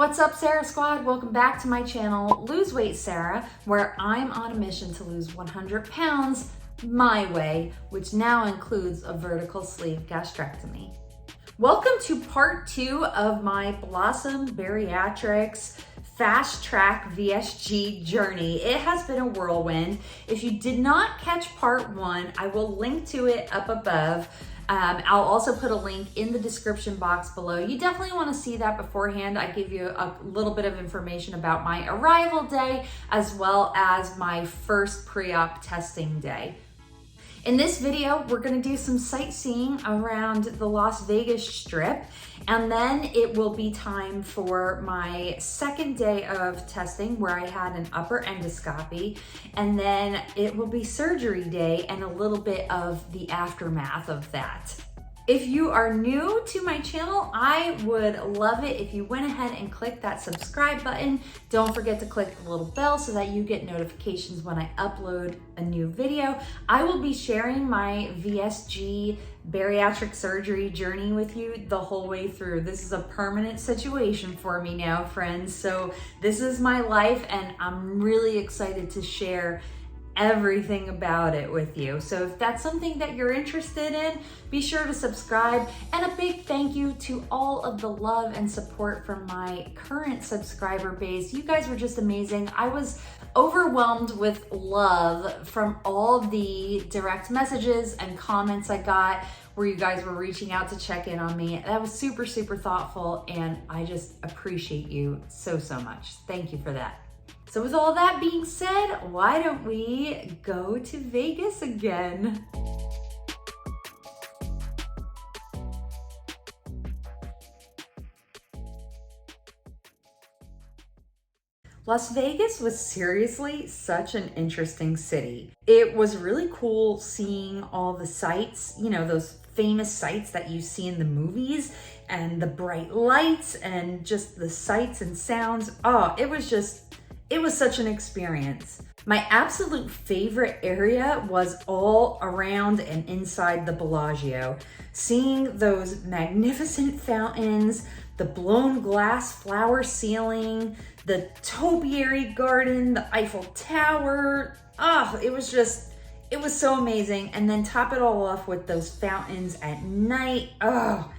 What's up, Sara Squad? Welcome back to my channel, Lose Weight Sara, where I'm on a mission to lose 100 pounds my way, which now includes a vertical sleeve gastrectomy. Welcome to part 2 of my Blossom Bariatrics Fast Track VSG journey. It has been a whirlwind. If you did not catch part 1, I will link to it up above. I'll also put a link in the description box below. You definitely want to see that beforehand. I give you a little bit of information about my arrival day as well as my first pre-op testing day. In this video, we're going to do some sightseeing around the Las Vegas Strip, and then it will be time for my second day of testing where I had an upper endoscopy, and then it will be surgery day and a little bit of the aftermath of that. If you are new to my channel, I would love it if you went ahead and clicked that subscribe button. Don't forget to click the little bell so that you get notifications when I upload a new video. I will be sharing my VSG bariatric surgery journey with you the whole way through. This is a permanent situation for me now, friends. So this is my life and I'm really excited to share everything about it with you. So if that's something that you're interested in, be sure to subscribe. And a big thank you to all of the love and support from my current subscriber base. You guys were just amazing. I was overwhelmed with love from all the direct messages and comments I got where you guys were reaching out to check in on me. That was super, super thoughtful, and I just appreciate you so, so much. Thank you for that. So with all that being said, why don't we go to Vegas again? Las Vegas was seriously such an interesting city. It was really cool seeing all the sights, you know, those famous sights that you see in the movies, and the bright lights and just the sights and sounds. Oh, it was such an experience. My absolute favorite area was all around and inside the Bellagio. Seeing those magnificent fountains, the blown glass flower ceiling, the topiary garden, the Eiffel Tower. Oh, it was so amazing. And then top it all off with those fountains at night. Oh,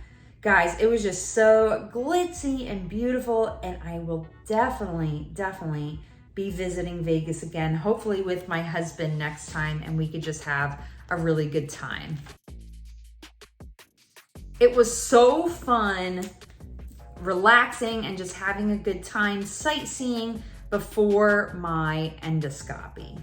guys, it was just so glitzy and beautiful, and I will definitely be visiting Vegas again, hopefully with my husband next time, and we could just have a really good time. It was so fun, relaxing, and just having a good time sightseeing before my endoscopy.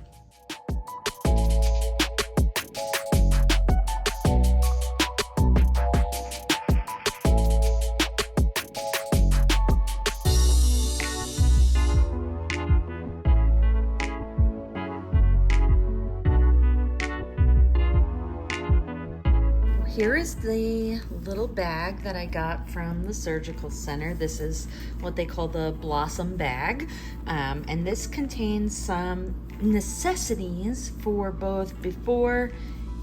Here is the little bag that I got from the surgical center. This is what they call the Blossom bag. And this contains some necessities for both before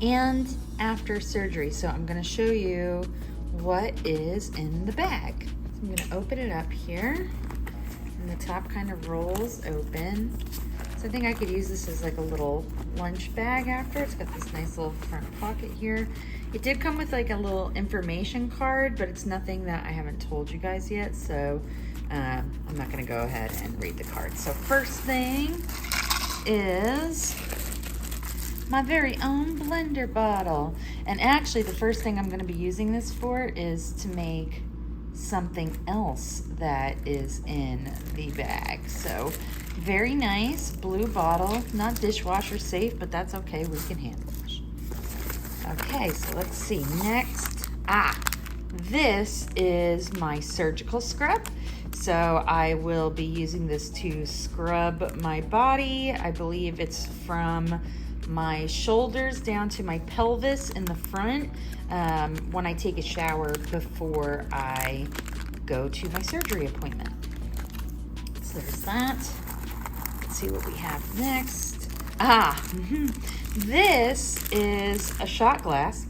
and after surgery. So I'm gonna show you what is in the bag. So I'm gonna open it up here, and the top kind of rolls open. So I think I could use this as like a little lunch bag after. It's got this nice little front pocket here. It did come with like a little information card, but it's nothing that I haven't told you guys yet, so I'm not gonna go ahead and read the card. So first thing is my very own blender bottle. And actually the first thing I'm gonna be using this for is to make something else that is in the bag. So very nice blue bottle, not dishwasher safe, but that's okay, we can handle it. Okay, so let's see, next, this is my surgical scrub. So I will be using this to scrub my body. I believe it's from my shoulders down to my pelvis in the front when I take a shower before I go to my surgery appointment. So there's that. Let's see what we have next. This is a shot glass,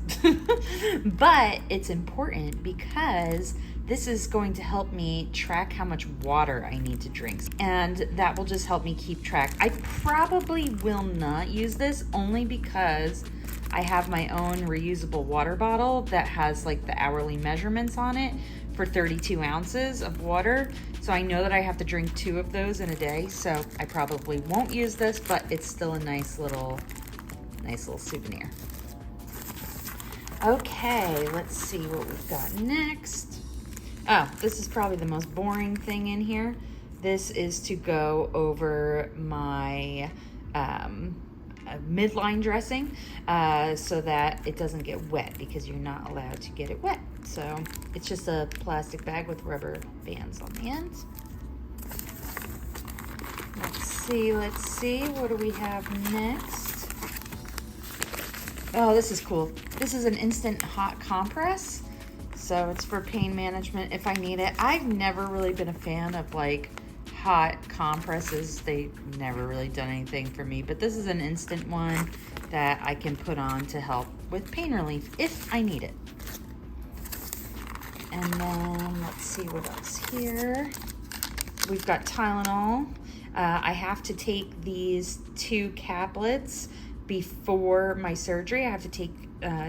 but it's important because this is going to help me track how much water I need to drink. And that will just help me keep track. I probably will not use this only because I have my own reusable water bottle that has like the hourly measurements on it for 32 ounces of water. So I know that I have to drink 2 of those in a day. So I probably won't use this, but it's still a nice little souvenir. Okay, let's see what we've got next. Oh, this is probably the most boring thing in here. This is to go over my midline dressing so that it doesn't get wet, because you're not allowed to get it wet. So it's just a plastic bag with rubber bands on the ends. Let's see, what do we have next? Oh, this is cool. This is an instant hot compress. So it's for pain management if I need it. I've never really been a fan of like hot compresses. They've never really done anything for me, but this is an instant one that I can put on to help with pain relief if I need it. And then let's see what else here. We've got Tylenol. I have to take these 2 caplets before my surgery. I have to take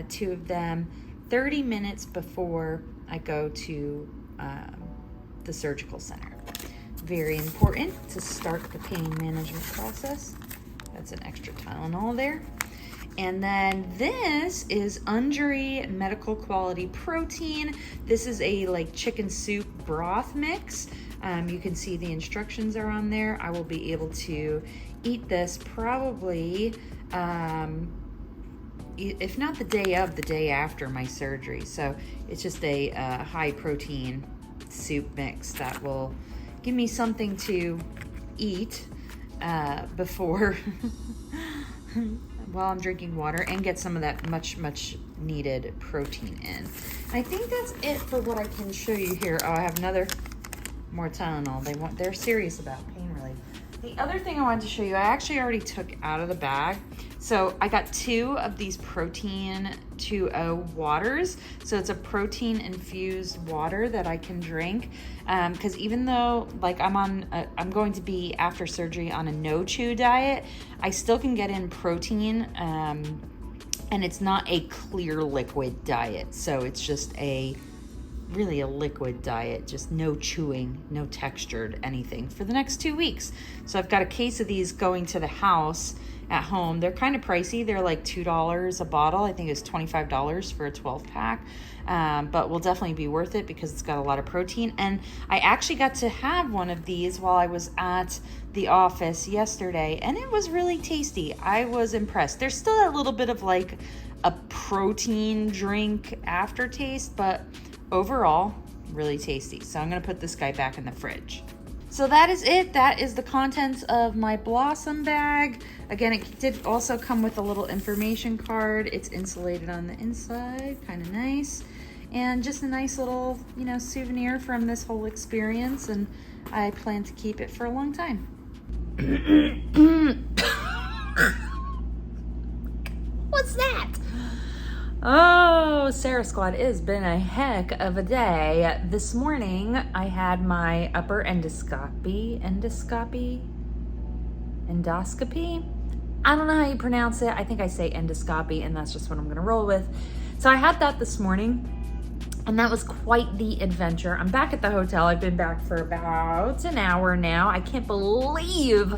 2 of them 30 minutes before I go to the surgical center. Very important to start the pain management process. That's an extra Tylenol there. And then this is Undri Medical Quality Protein. This is a like chicken soup broth mix. You can see the instructions are on there. I will be able to eat this probably, if not the day of, the day after my surgery. So it's just a high protein soup mix that will give me something to eat before while I'm drinking water, and get some of that much needed protein in. I think that's it for what I can show you here. Oh, I have more Tylenol. They're serious about pain relief. The other thing I wanted to show you, I actually already took out of the bag. So I got 2 of these Protein 2.0 waters. So it's a protein infused water that I can drink. Because even though like I'm going to be after surgery on a no chew diet, I still can get in protein. And it's not a clear liquid diet. So it's just really a liquid diet, just no chewing, no textured anything for the next 2 weeks. So I've got a case of these going to the house at home. They're kind of pricey. They're like $2 a bottle. I think it's $25 for a 12 pack. But will definitely be worth it because it's got a lot of protein. And I actually got to have one of these while I was at the office yesterday, and it was really tasty. I was impressed. There's still a little bit of like a protein drink aftertaste, but overall, really tasty. So I'm gonna put this guy back in the fridge. So that is it. That is the contents of my Blossom bag. Again, it did also come with a little information card. It's insulated on the inside, kind of nice. And just a nice little, souvenir from this whole experience. And I plan to keep it for a long time. What's that? Oh, Sara Squad, it has been a heck of a day. This morning, I had my upper endoscopy. I don't know how you pronounce it. I think I say endoscopy, and that's just what I'm gonna roll with. So I had that this morning, and that was quite the adventure. I'm back at the hotel. I've been back for about an hour now. I can't believe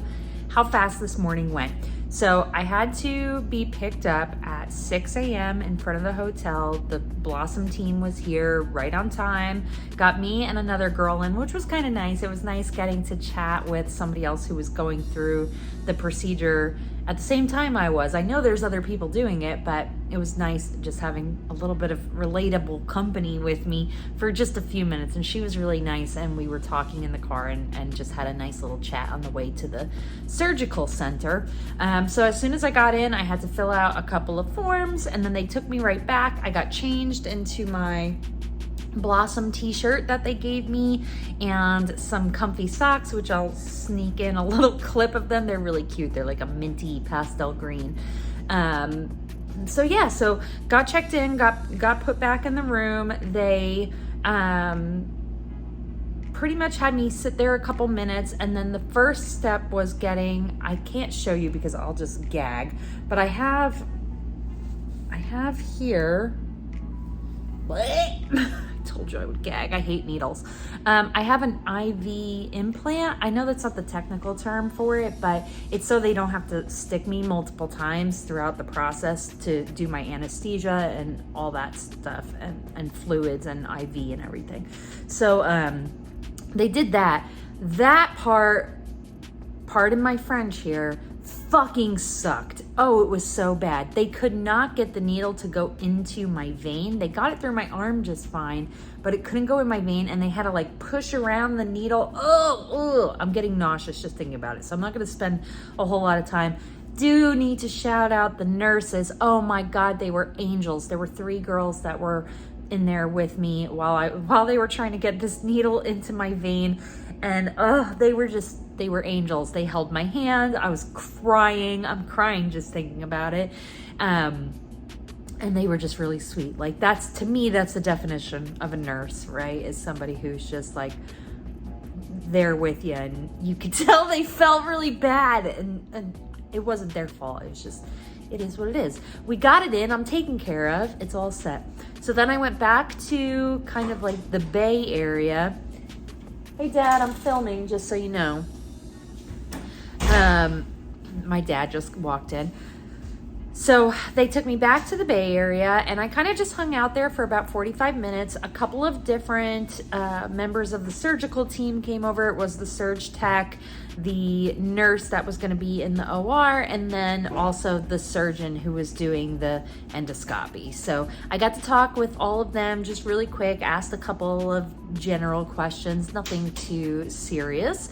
how fast this morning went. So I had to be picked up at 6 a.m. in front of the hotel. The Blossom team was here right on time, got me and another girl in, which was kind of nice. It was nice getting to chat with somebody else who was going through the procedure at the same time I was. I know there's other people doing it, but it was nice just having a little bit of relatable company with me for just a few minutes. And she was really nice, and we were talking in the car and just had a nice little chat on the way to the surgical center. So as soon as I got in, I had to fill out a couple of forms, and then they took me right back. I got changed into my Blossom t-shirt that they gave me and some comfy socks, which I'll sneak in a little clip of them. They're really cute. They're like a minty pastel green. So got checked in, got put back in the room. They Pretty much had me sit there a couple minutes, and then the first step was getting, I can't show you because I'll just gag, but I have here, I told you I would gag, I hate needles. I have an IV implant. I know that's not the technical term for it, but it's so they don't have to stick me multiple times throughout the process to do my anesthesia and all that stuff, and fluids and IV and everything. So they did that. That pardon my French here, fucking sucked. Oh, it was so bad. They could not get the needle to go into my vein. They got it through my arm just fine, but it couldn't go in my vein, and they had to like push around the needle. Oh, I'm getting nauseous just thinking about it. So I'm not gonna spend a whole lot of time. Do need to shout out the nurses. Oh my God, they were angels. There were 3 girls that were in there with me while they were trying to get this needle into my vein, and they were angels. They held my hand. I was crying. I'm crying just thinking about it. And they were just really sweet. Like, to me, that's the definition of a nurse, right? Is somebody who's just like there with you, and you could tell they felt really bad, and it wasn't their fault. It was just, it is what it is. We got it in, I'm taken care of, it's all set. So then I went back to kind of like the Bay Area. Hey Dad, I'm filming, just so you know. My dad just walked in. So they took me back to the Bay Area, and I kind of just hung out there for about 45 minutes. A couple of different members of the surgical team came over. It was the surge tech, the nurse that was going to be in the OR, and then also the surgeon who was doing the endoscopy. So I got to talk with all of them just really quick, asked a couple of general questions, nothing too serious.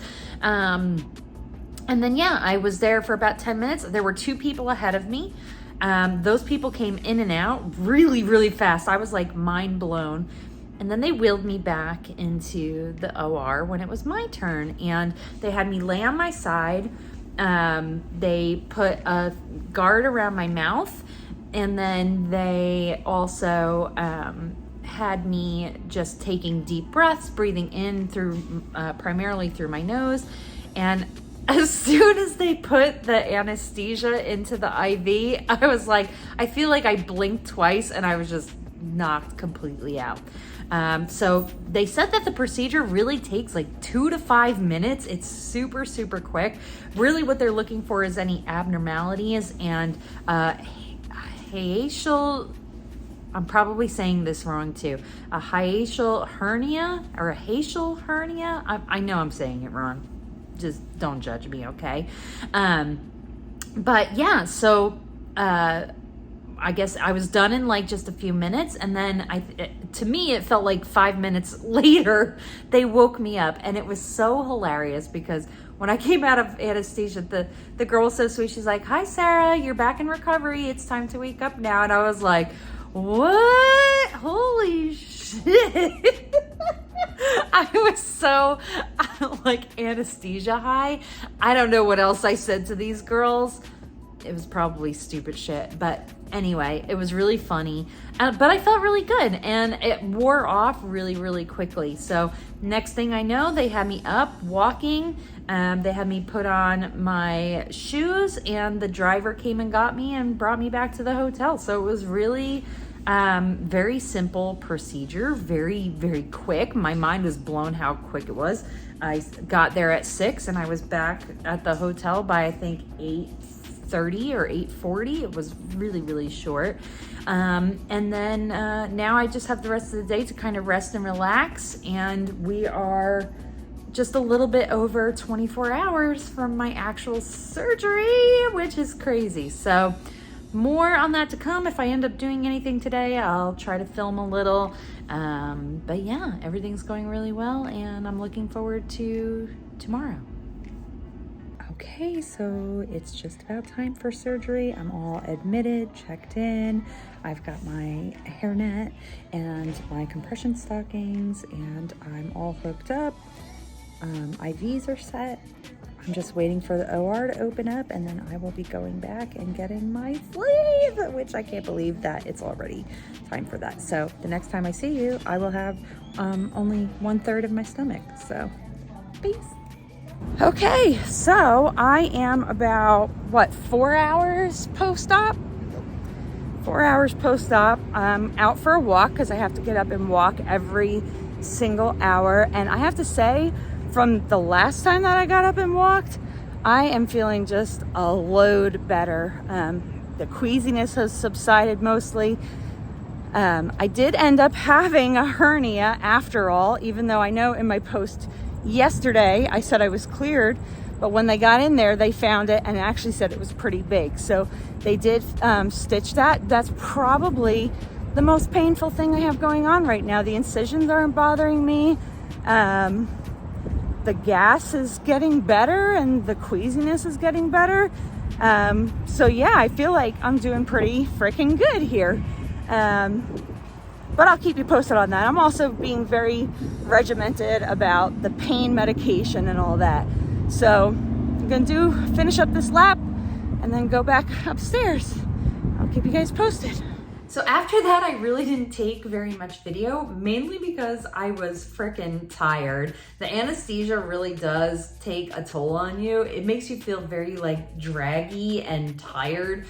And then, yeah, I was there for about 10 minutes. There were 2 people ahead of me. Those people came in and out really, really fast. I was like mind blown. And then they wheeled me back into the OR when it was my turn. And they had me lay on my side. They put a guard around my mouth. And then they also had me just taking deep breaths, breathing in through primarily through my nose. And as soon as they put the anesthesia into the IV, I was like, I feel like I blinked twice and I was just knocked completely out. So they said that the procedure really takes like 2 to 5 minutes. It's super, super quick. Really what they're looking for is any abnormalities and hiatal, I'm probably saying this wrong too, a hiatal hernia or a hiatal hernia. I know I'm saying it wrong. Just don't judge me, okay? But yeah, so I guess I was done in like just a few minutes, and then to me it felt like 5 minutes later they woke me up, and it was so hilarious because when I came out of anesthesia, the girl was so sweet. She's like, "Hi Sarah, you're back in recovery. It's time to wake up now." And I was like, "What? Holy shit." I was so like anesthesia high. I don't know what else I said to these girls. It was probably stupid shit, but anyway, it was really funny. But I felt really good, and it wore off really, really quickly. So next thing I know, they had me up walking. They had me put on my shoes, and the driver came and got me and brought me back to the hotel. So it was really very simple procedure, very, very quick. My mind was blown how quick it was. I got there at 6 and I was back at the hotel by I think 8:30 or 8:40. It was really, really short. And then now I just have the rest of the day to kind of rest and relax. And we are just a little bit over 24 hours from my actual surgery, which is crazy. So more on that to come. If I end up doing anything today, I'll try to film a little. But yeah, everything's going really well, and I'm looking forward to tomorrow. Okay, so it's just about time for surgery. I'm all admitted, checked in. I've got my hairnet and my compression stockings, and I'm all hooked up. IVs are set. I'm just waiting for the OR to open up, and then I will be going back and getting my sleeve, which I can't believe that it's already time for that. So the next time I see you, I will have only 1/3 of my stomach. So peace. Okay, so I am about, what, 4 hours post-op? 4 hours post-op. I'm out for a walk because I have to get up and walk every single hour. And I have to say, from the last time that I got up and walked, I am feeling just a load better. The queasiness has subsided mostly. I did end up having a hernia after all, even though I know in my post yesterday I said I was cleared, but when they got in there they found it and actually said it was pretty big. So they did stitch that. That's probably the most painful thing I have going on right now. The incisions aren't bothering me. The gas is getting better and the queasiness is getting better. So yeah, I feel like I'm doing pretty freaking good here. But I'll keep you posted on that. I'm also being very regimented about the pain medication and all that. So I'm gonna finish up this lap and then go back upstairs. I'll keep you guys posted. So after that, I really didn't take very much video, mainly because I was freaking tired. The anesthesia really does take a toll on you. It makes you feel very like draggy and tired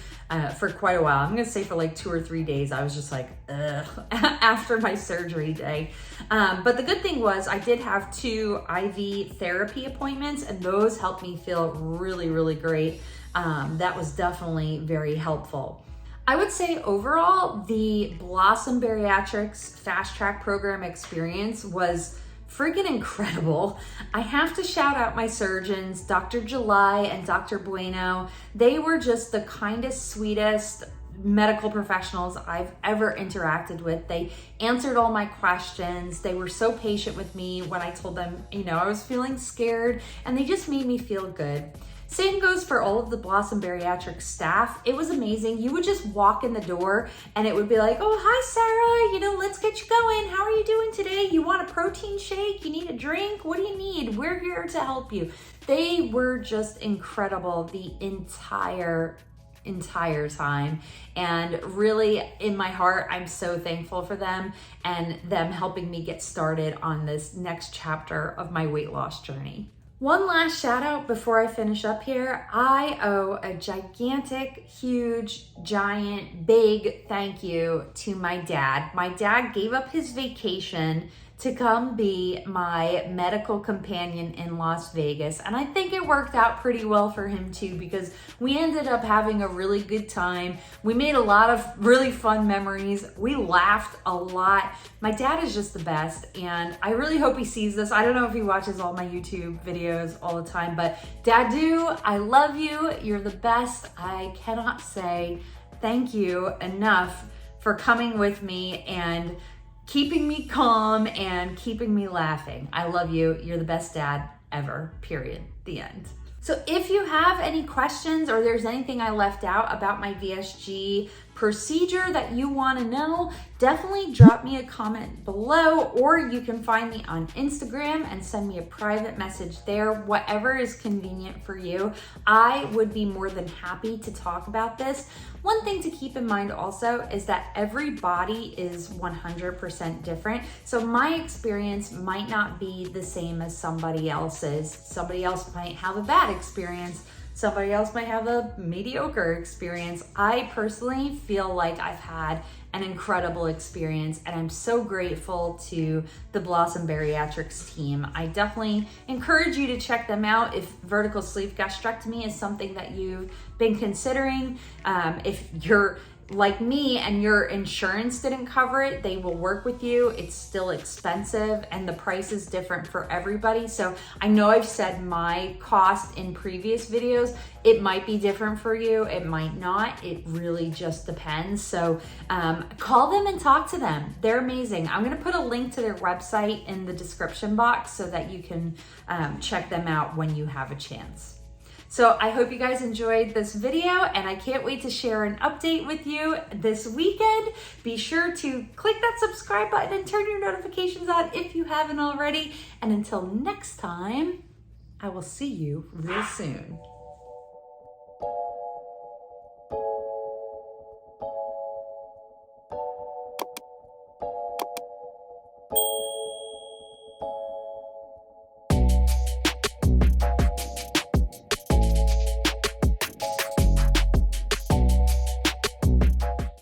for quite a while. I'm gonna say for like 2 or 3 days, I was just like, ugh, after my surgery day. But the good thing was I did have 2 IV therapy appointments, and those helped me feel really, really great. That was definitely very helpful. I would say overall, the Blossom Bariatrics Fast Track Program experience was freaking incredible. I have to shout out my surgeons, Dr. July and Dr. Bueno. They were just the kindest, sweetest medical professionals I've ever interacted with. They answered all my questions. They were so patient with me when I told them, I was feeling scared, and they just made me feel good. Same goes for all of the Blossom Bariatrics staff. It was amazing. You would just walk in the door and it would be like, oh, hi, Sarah, let's get you going. How are you doing today? You want a protein shake? You need a drink? What do you need? We're here to help you. They were just incredible the entire time. And really, in my heart, I'm so thankful for them and them helping me get started on this next chapter of my weight loss journey. One last shout out before I finish up here. I owe a gigantic, huge, giant, big thank you to my dad. My dad gave up his vacation to come be my medical companion in Las Vegas. And I think it worked out pretty well for him too, because we ended up having a really good time. We made a lot of really fun memories. We laughed a lot. My dad is just the best, and I really hope he sees this. I don't know if he watches all my YouTube videos all the time, but Dadu, I love you. You're the best. I cannot say thank you enough for coming with me and keeping me calm and keeping me laughing. I love you. You're the best dad ever, period. The end. So if you have any questions or there's anything I left out about my VSG procedure that you want to know, definitely drop me a comment below, or you can find me on Instagram and send me a private message there, whatever is convenient for you. I would be more than happy to talk about this. One thing to keep in mind also is that every body is 100% different. So my experience might not be the same as somebody else's. Somebody else might have a bad experience. Somebody else might have a mediocre experience. I personally feel like I've had an incredible experience, and I'm so grateful to the Blossom Bariatrics team. I definitely encourage you to check them out if vertical sleeve gastrectomy is something that you've been considering. If you're like me and your insurance didn't cover it, they will work with you. It's still expensive and the price is different for everybody. So I know I've said my cost in previous videos. It might be different for you. It might not. It really just depends. So call them and talk to them. They're amazing. I'm going to put a link to their website in the description box so that you can check them out when you have a chance. So I hope you guys enjoyed this video, and I can't wait to share an update with you this weekend. Be sure to click that subscribe button and turn your notifications on if you haven't already. And until next time, I will see you real soon.